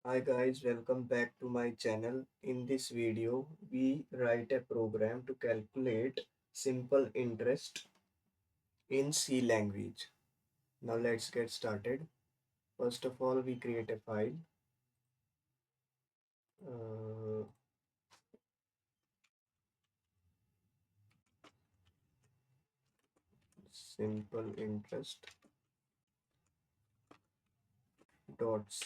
Hi guys, welcome back to my channel. In this video, we write a program to calculate simple interest in C language. Now let's get started. First of all, we create a file. Uh, Simple interest dots.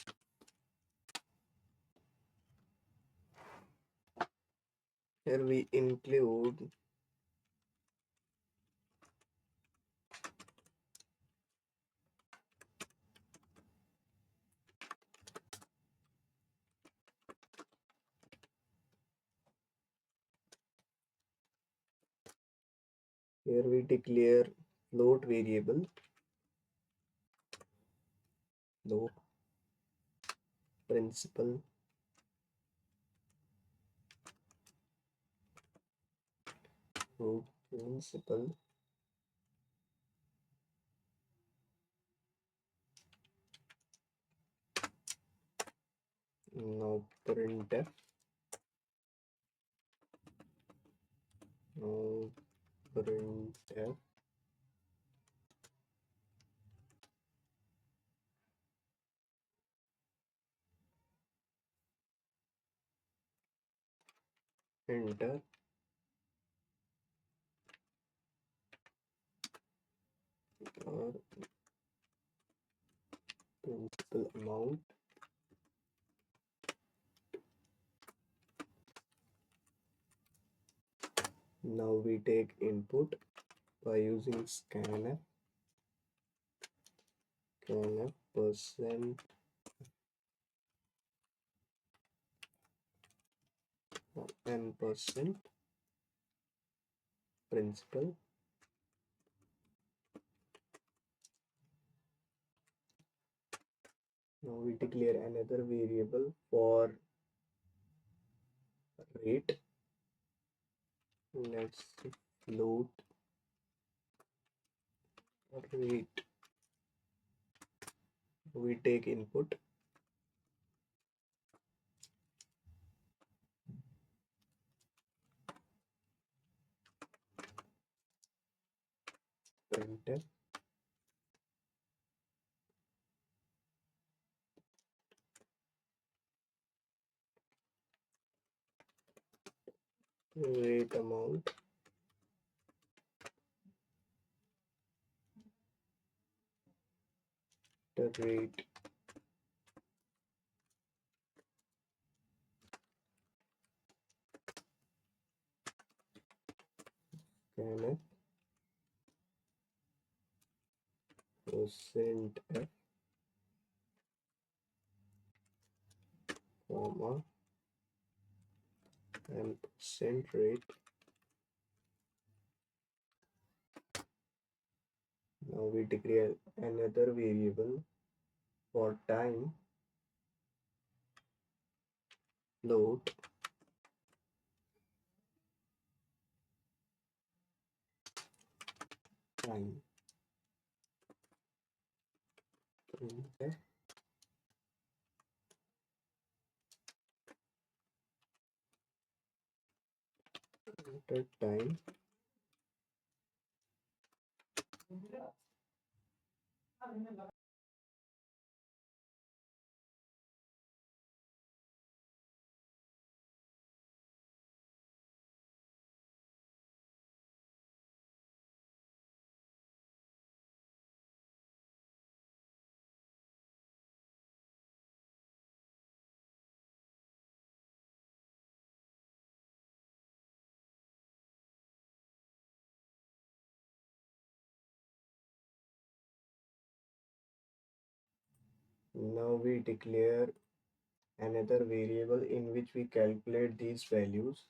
Here we include here we declare float variable float principal float principal. Now printf. Now printf enter or principal amount. Now we take input by using scanf percent n percent principal. Now we declare another variable for rate. Let's float rate. We take input printf rate amount the rate scanf percent f comma and percent rate. Now we declare another variable for time float time printf enter time. Now we declare another variable in which we calculate these values.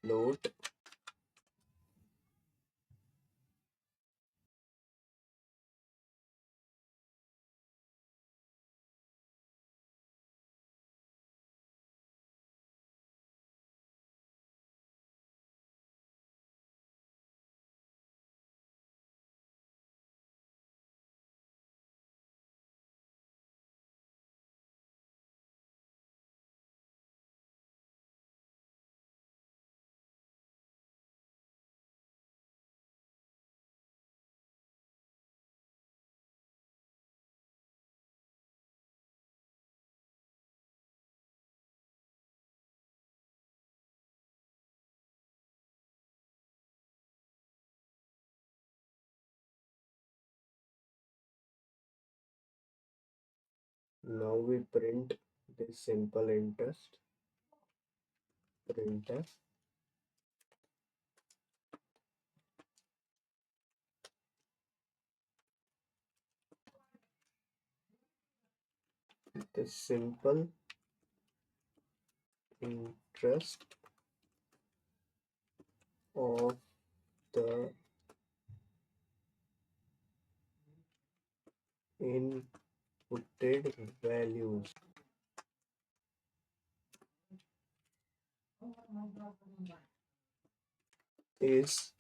Float Now we print this simple interest. Printf. The simple interest of the inputted values is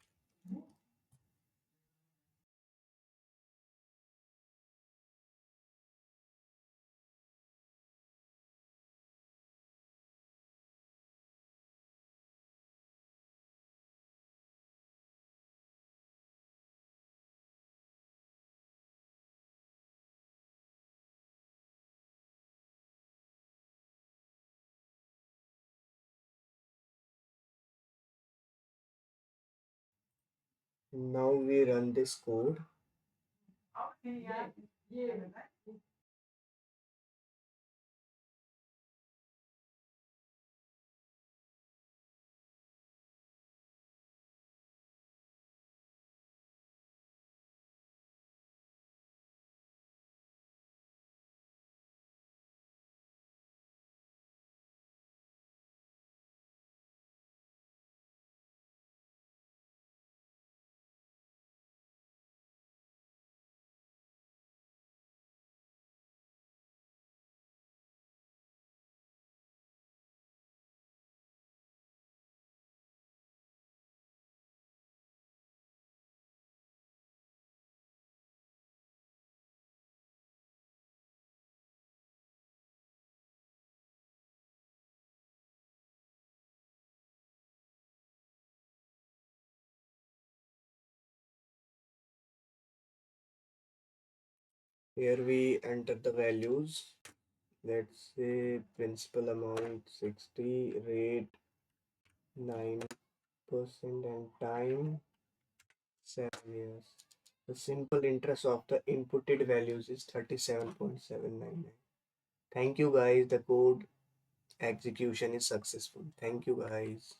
now we run this code. Here we enter the values. Let's say principal amount 60, rate 9%, and time 7 years. The simple interest of the inputted values is 37.799. Thank you guys. The code execution is successful. Thank you guys.